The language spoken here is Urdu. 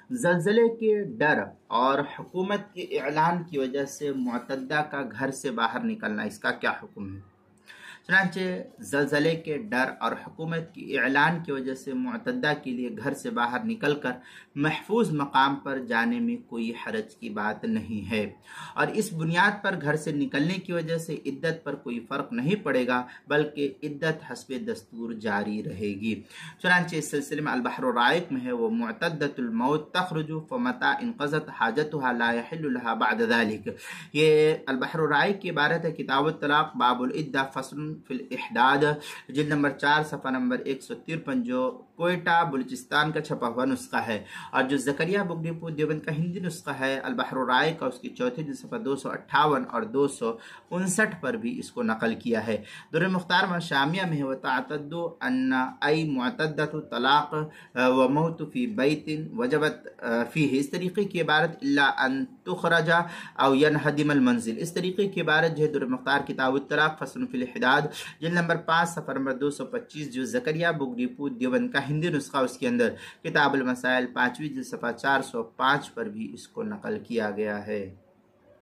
زلزلے کے ڈر اور حکومت کے اعلان کی وجہ سے معتدہ کا گھر سے باہر نکلنا، اس کا کیا حکم ہے؟ چنانچہ زلزلے کے ڈر اور حکومت کی اعلان کی وجہ سے معتدہ کے لیے گھر سے باہر نکل کر محفوظ مقام پر جانے میں کوئی حرج کی بات نہیں ہے، اور اس بنیاد پر گھر سے نکلنے کی وجہ سے عدت پر کوئی فرق نہیں پڑے گا، بلکہ عدت حسب دستور جاری رہے گی۔ چنانچہ اس سلسلے میں البحر الرائق میں ہے، وہ معتدۃ الموت تخرج فمتى انقضت حاجتها لا يحل لها بعد ذلك۔ یہ البحر الرائق کی عبارت ہے، کتاب الطلاق باب العدہ فصل فی الاحداد، جلد نمبر 4 صفحہ نمبر 153، جو کوئٹہ بلوچستان کا چھپا ہوا نسخہ ہے، اور جو زکریا بک ڈپو دیوبند کا ہندی نسخہ ہے البحر الرائق کا، اس کی چوتھی جلد صفحہ 258 اور 259 پر بھی اس کو نقل کیا ہے۔ در مختار شامیہ میں ہے، وتعتد ان ای معتدۃ طلاق و موت فی بیت وجبت فیہ، اس طریقے کی عبارت الا ان تخرج او ینہدم المنزل، اس طریقے کی عبارت جو ہے در مختار کتاب الطلاق فصل فی الاحداد، جلد نمبر 5 صفحہ نمبر 225، جو زکریا بک ڈپو دیوبند کا ہندی نسخہ، اس کے اندر کتاب المسائل 5ویں جلد صفحہ 405 پر بھی اس کو نقل کیا گیا ہے۔